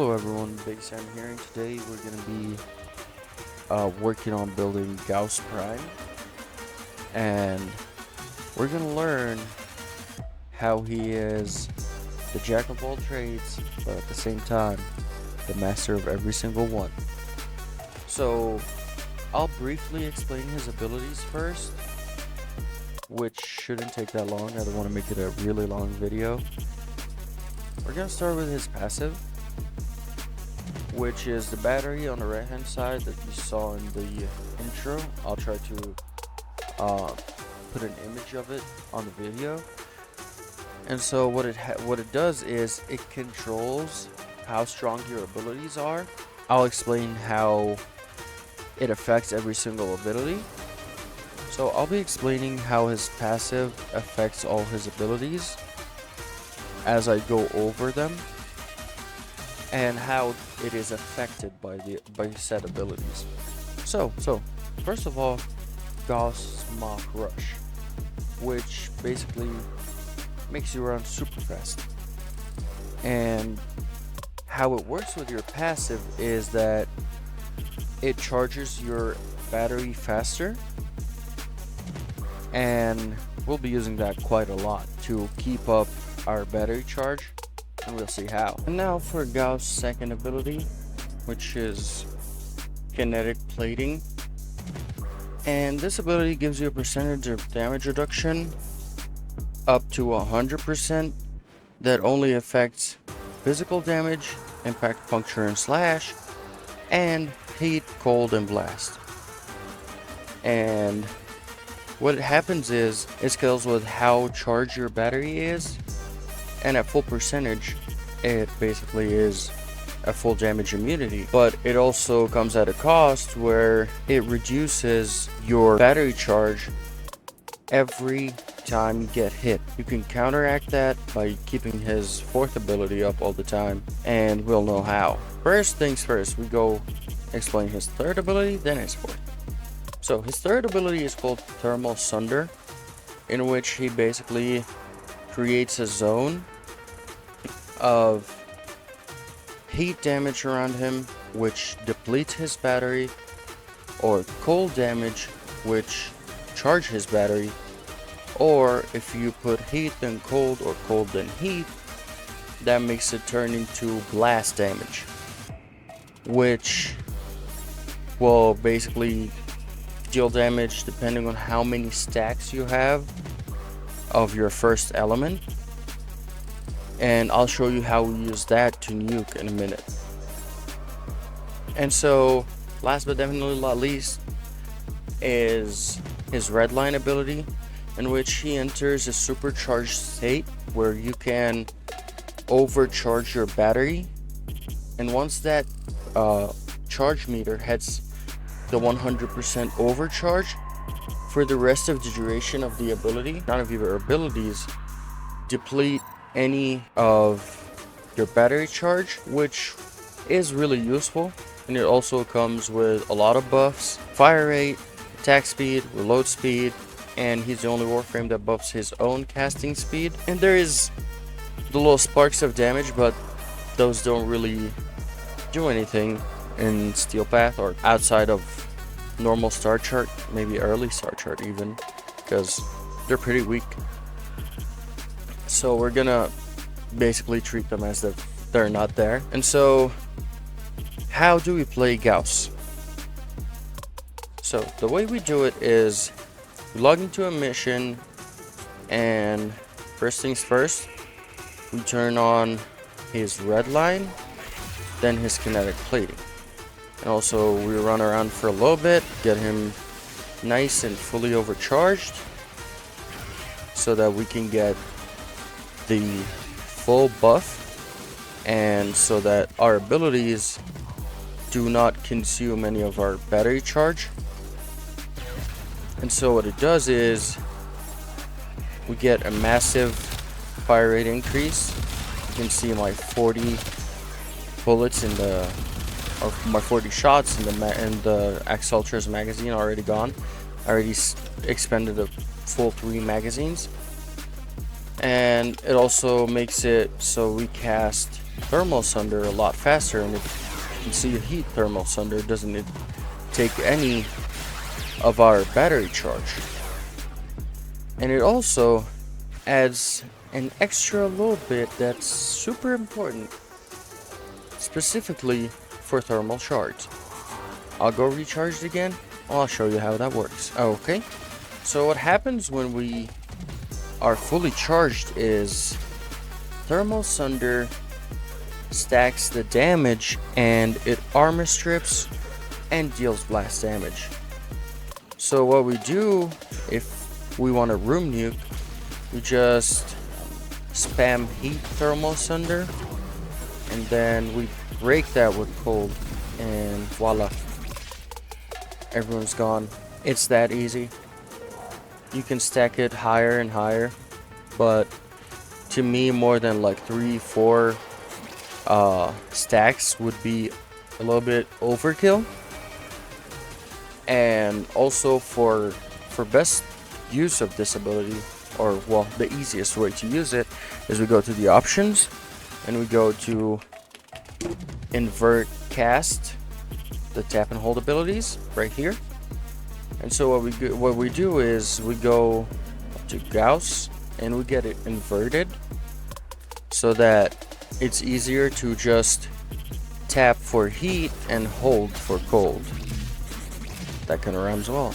Hello everyone, Big Sam here, and today we're going to be working on building Gauss Prime, and we're going to learn how he is the jack of all trades, but at the same time, the master of every single one. So, I'll briefly explain his abilities first, which shouldn't take that long. I don't want to make it a really long video. We're going to start with his passive, which is the battery on the right hand side that you saw in the intro. I'll try to put an image of it on the video. And so what it does is it controls how strong your abilities are. I'll explain how it affects every single ability. So I'll be explaining how his passive affects all his abilities as I go over them, and how it is affected by said abilities. So first of all, Gauss Mach Rush, which basically makes you run super fast. And how it works with your passive is that it charges your battery faster, and we'll be using that quite a lot to keep up our battery charge, and we'll see how. And now for Gauss' second ability, which is kinetic plating. And this ability gives you a percentage of damage reduction up to 100% that only affects physical damage, impact, puncture, and slash, and heat, cold, and blast. And what happens is it scales with how charged your battery is, and at full percentage it basically is a full damage immunity. But it also comes at a cost where it reduces your battery charge every time you get hit. You can counteract that by keeping his fourth ability up all the time, and we'll know how. First things first, we go explain his third ability, then his fourth. So his third ability is called Thermal Sunder, in which he basically creates a zone of heat damage around him, which depletes his battery, or cold damage, which charge his battery, or if you put heat then cold or cold then heat, that makes it turn into blast damage, which will basically deal damage depending on how many stacks you have of your first element. And I'll show you how we use that to nuke in a minute. And so, last but definitely not least, is his red line ability, in which he enters a supercharged state where you can overcharge your battery. And once that charge meter hits the 100% overcharge, for the rest of the duration of the ability, none of your abilities deplete any of your battery charge, which is really useful. And it also comes with a lot of buffs: fire rate, attack speed, reload speed, and he's the only Warframe that buffs his own casting speed. And there is the little sparks of damage, but those don't really do anything in Steel Path or outside of normal star chart, maybe early star chart even, because they're pretty weak. So we're gonna basically treat them as if they're not there. And so how do we play Gauss? So the way we do it is we log into a mission, and first things first, we turn on his red line, then his kinetic plating. And also we run around for a little bit, get him nice and fully overcharged so that we can get the full buff, and so that our abilities do not consume any of our battery charge. And so what it does is we get a massive fire rate increase. You can see my 40 bullets in the, or my 40 shots in the Acceltra's magazine already gone. I already expended a full 3 magazines. And it also makes it so we cast thermal sunder a lot faster, and you can see heat thermal sunder doesn't take any of our battery charge. And it also adds an extra little bit that's super important, specifically for thermal charge. I'll go recharge it again. I'll show you how that works. Okay, so what happens when we are fully charged is thermal sunder stacks the damage, and it armor strips and deals blast damage. So what we do if we want to room nuke, we just spam heat thermal sunder, and then we break that with cold, and voila, everyone's gone. It's that easy. You can stack it higher and higher, but to me, more than like 3-4 stacks would be a little bit overkill. And also for best use of this ability, or well, the easiest way to use it is we go to the options and we go to invert cast, the tap and hold abilities right here. And so what we do is we go to Gauss and we get it inverted so that it's easier to just tap for heat and hold for cold. That kind of rhymes well.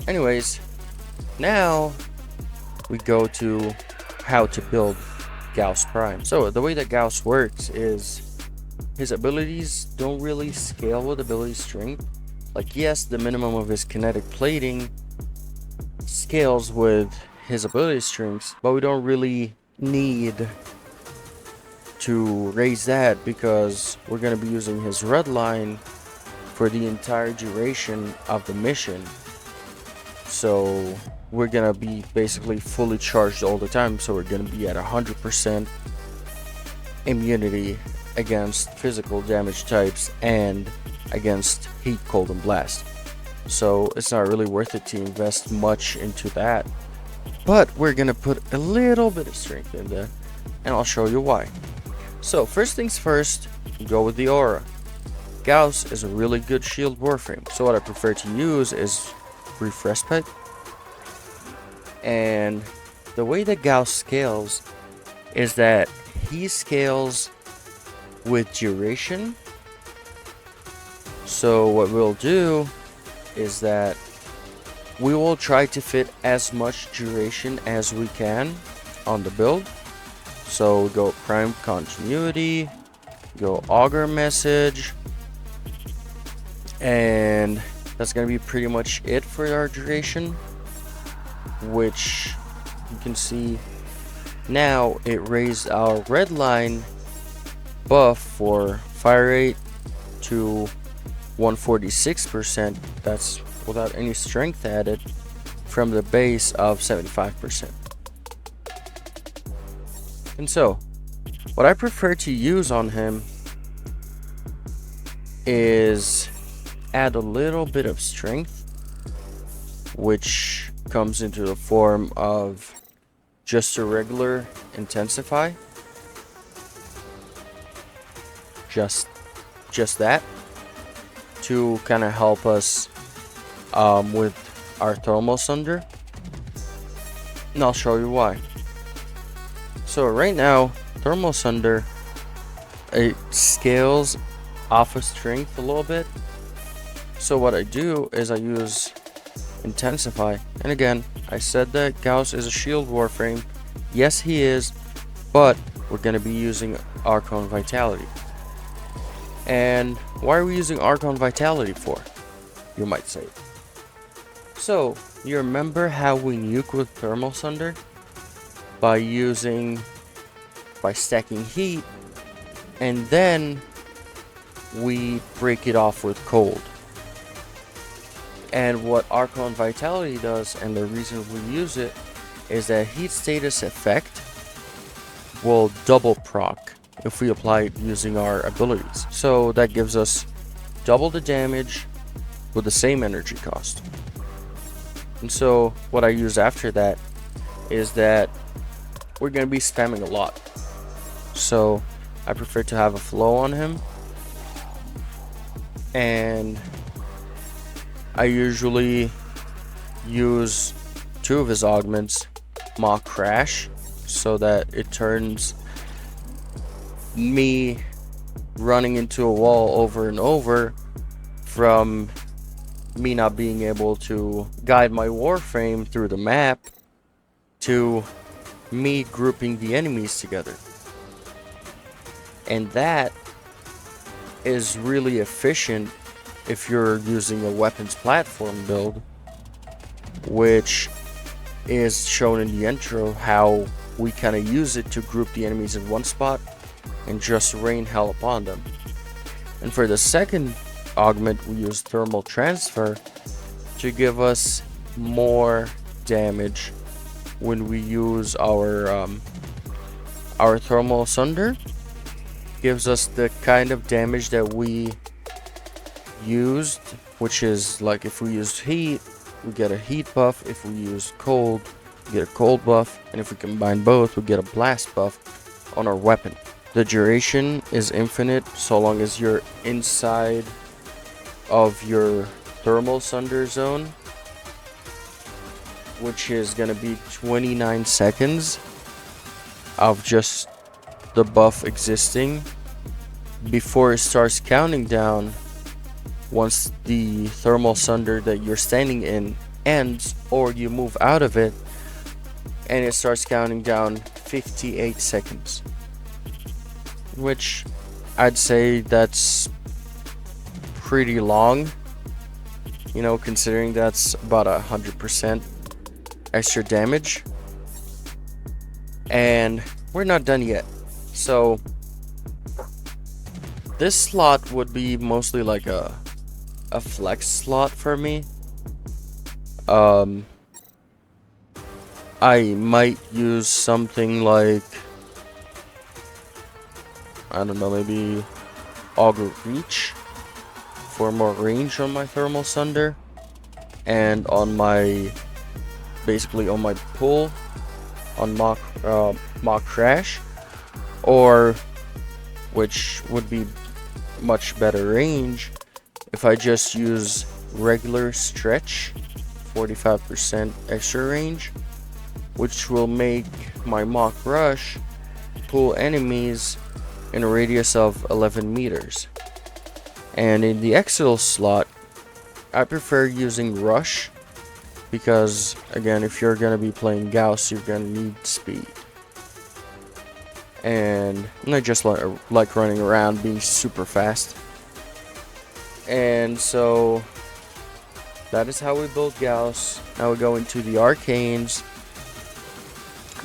Anyways, now we go to how to build Gauss Prime. So the way that Gauss works is his abilities don't really scale with ability strength. Like, yes, the minimum of his kinetic plating scales with his ability strengths, but we don't really need to raise that because we're going to be using his red line for the entire duration of the mission. So we're gonna be basically fully charged all the time, so we're gonna be at 100% immunity against physical damage types and against heat, cold, and blast. So it's not really worth it to invest much into that, but we're gonna put a little bit of strength in there, and I'll show you why. So first things first, go with the aura. Gauss is a really good shield warframe, so what I prefer to use is refresh pet. And the way that Gauss scales is that he scales with duration. So what we'll do is that we will try to fit as much duration as we can on the build. So go prime continuity, go augur message, and that's gonna be pretty much it for our duration, which you can see now it raised our red line buff for fire rate to 146%. That's without any strength added, from the base of 75%. And so what I prefer to use on him is add a little bit of strength, which comes into the form of just a regular intensify, just that, to kind of help us with our thermal sunder, and I'll show you why. So right now, thermal sunder, it scales off of strength a little bit. So what I do is I use intensify, and again, I said that Gauss is a shield warframe. Yes, he is, but we're going to be using Archon Vitality. And why are we using Archon Vitality for, you might say? So you remember how we nuke with thermal sunder? By stacking heat, and then we break it off with cold. And what Archon Vitality does, and the reason we use it, is that heat status effect will double proc if we apply it using our abilities. So that gives us double the damage with the same energy cost. And so what I use after that is that we're going to be spamming a lot. So I prefer to have a flow on him. And I usually use 2 of his augments, Mach Crash, so that it turns me running into a wall over and over from me not being able to guide my Warframe through the map to me grouping the enemies together. And that is really efficient if you're using a weapons platform build, which is shown in the intro how we kind of use it to group the enemies in one spot and just rain hell upon them. And for the second augment, we use thermal transfer to give us more damage when we use our thermal sunder. Gives us the kind of damage that we used, which is like if we use heat, we get a heat buff. If we use cold, we get a cold buff. And if we combine both, we get a blast buff on our weapon. The duration is infinite so long as you're inside of your thermal sunder zone, which is going to be 29 seconds of just the buff existing before it starts counting down once the thermal sunder that you're standing in ends or you move out of it, and it starts counting down 58 seconds, which I'd say that's pretty long, you know, considering that's about 100% extra damage. And we're not done yet. So this slot would be mostly like a flex slot for me. I might use something like, I don't know, maybe Augur Reach for more range on my thermal sunder, and on my basically on my pull on Mach Crash, or which would be much better range if I just use regular stretch, 45% extra range, which will make my Mach Rush pull enemies in a radius of 11 meters. And in the Excel slot, I prefer using Rush because, again, if you're going to be playing Gauss, you're going to need speed. And I just like running around being super fast. And so that is how we build Gauss. Now we go into the arcanes.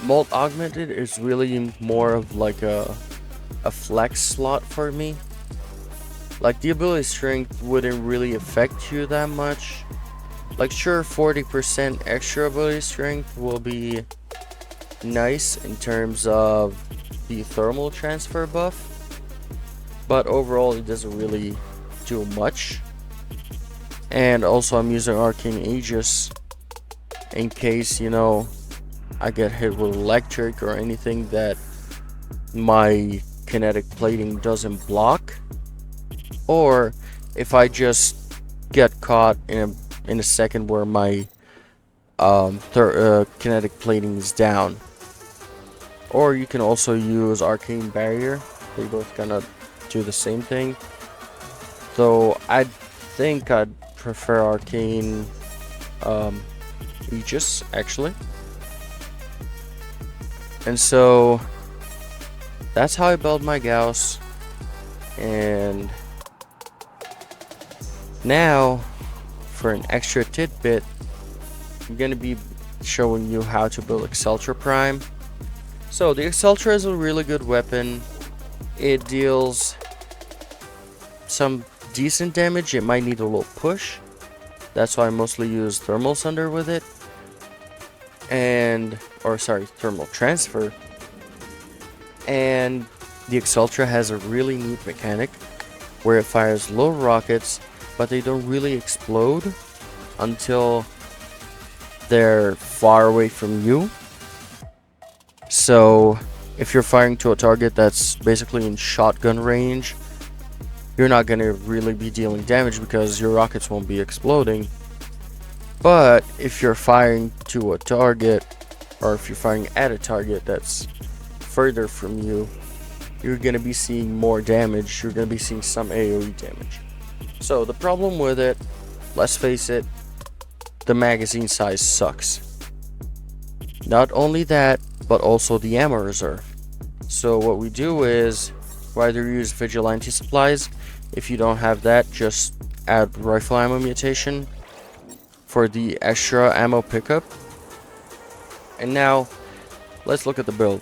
Molt Augmented is really more of like a flex slot for me. Like, the ability strength wouldn't really affect you that much. Like, sure, 40% extra ability strength will be nice in terms of the thermal transfer buff, but overall it doesn't really do much. And also I'm using Arcane Aegis in case, you know, I get hit with electric or anything that my kinetic plating doesn't block, or if I just get caught in a second where my kinetic plating is down. Or you can also use Arcane Barrier. They both gonna do the same thing, though I think I'd prefer Arcane Aegis actually. And so that's how I build my Gauss. And now, for an extra tidbit, I'm gonna be showing you how to build Acceltra Prime. So the Acceltra is a really good weapon. It deals some decent damage. It might need a little push. That's why I mostly use Thermal Sunder with it. Thermal Transfer. And the Acceltra has a really neat mechanic where it fires little rockets, but they don't really explode until they're far away from you. So if you're firing to a target that's basically in shotgun range, you're not going to really be dealing damage because your rockets won't be exploding. But if you're firing to a target, or if you're firing at a target that's further from you, you're going to be seeing more damage. You're going to be seeing some AoE damage. So the problem with it, let's face it, the magazine size sucks. Not only that, but also the ammo reserve. So what we do is we either use vigilante supplies. If you don't have that, just add rifle ammo mutation for the extra ammo pickup. And now let's look at the build.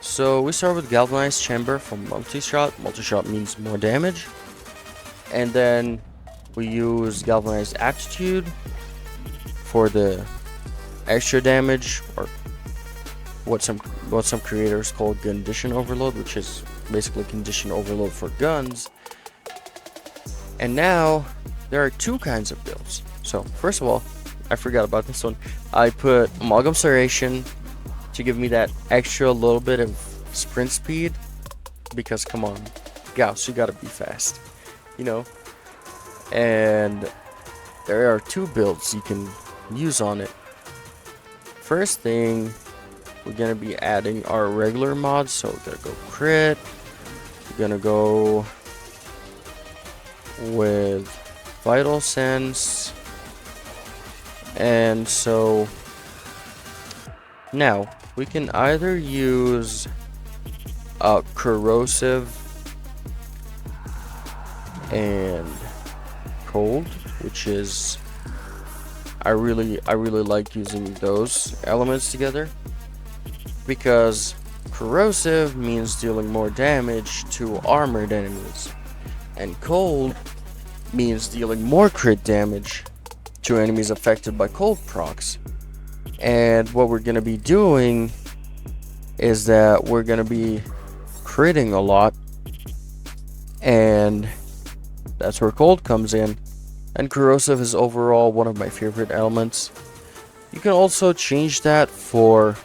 So we start with galvanized chamber from multi-shot. Multi-shot means more damage. And then we use galvanized aptitude for the extra damage, or what some creators call condition overload, which is basically condition overload for guns. And now there are two kinds of builds. So first of all, I forgot about this one. I put amalgam serration to give me that extra little bit of sprint speed, because come on, Gauss, you gotta be fast, you know. And there are two builds you can use on it. First thing, we're gonna be adding our regular mods. So we're gonna go crit, we're gonna go with vital sense. And so now we can either use corrosive and cold, which is I really like using those elements together, because corrosive means dealing more damage to armored enemies, and cold means dealing more crit damage to enemies affected by cold procs. And what we're going to be doing is that we're going to be critting a lot, and that's where cold comes in. And corrosive is overall one of my favorite elements. You can also change that for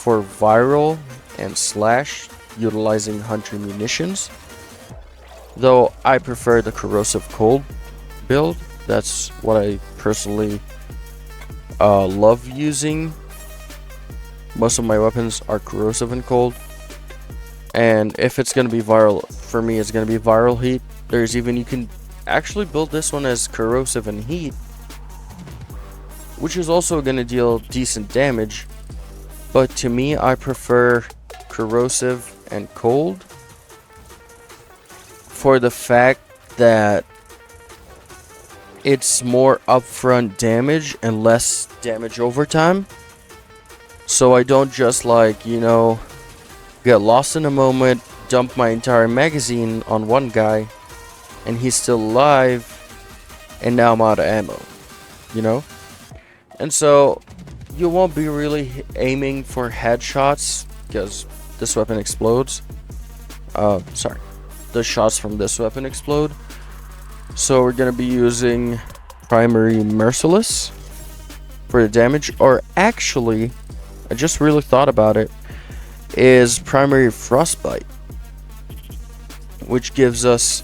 viral and slash, utilizing hunter munitions, though I prefer the corrosive cold build. That's what I personally love using. Most of my weapons are corrosive and cold, and if it's going to be viral, for me it's going to be viral heat. There's even, you can actually build this one as corrosive and heat, which is also going to deal decent damage, but to me I prefer corrosive and cold for the fact that it's more upfront damage and less damage over time. So I don't just, like, you know, get lost in a moment, dump my entire magazine on one guy and he's still alive and now I'm out of ammo, you know. And so you won't be really aiming for headshots because this weapon explodes. Sorry, the shots from this weapon explode. So we're gonna be using primary merciless for the damage, or actually, I just really thought about it, is primary frostbite, which gives us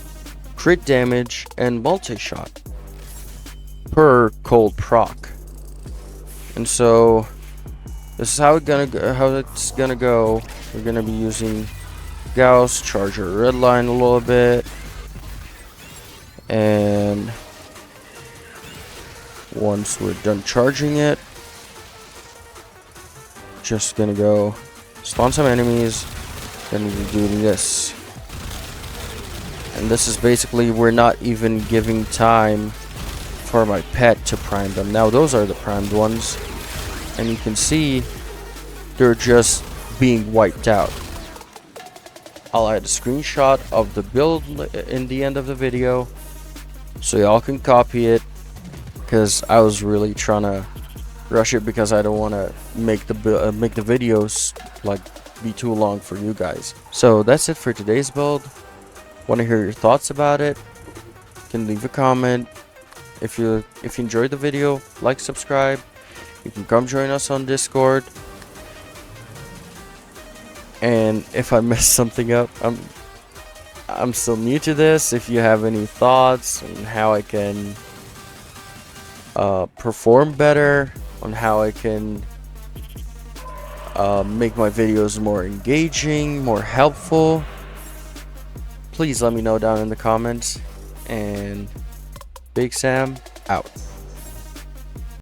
crit damage and multi-shot per cold proc. And so this is how it's gonna go. We're gonna be using Gauss, charge our red line a little bit, and once we're done charging it, just gonna go spawn some enemies, then we do this. And this is basically, we're not even giving time for my pet to prime them. Now those are the primed ones, and you can see they're just being wiped out. I'll add a screenshot of the build in the end of the video so y'all can copy it, because I was really trying to rush it because I don't want to make the videos like be too long for you guys. So that's it for today's build. Want to hear your thoughts about it? You can leave a comment. If you enjoyed the video, like, subscribe. You can come join us on Discord. And if I mess something up, I'm still new to this. If you have any thoughts on how I can perform better, on how I can make my videos more engaging, more helpful, please let me know down in the comments. And Big Sam out.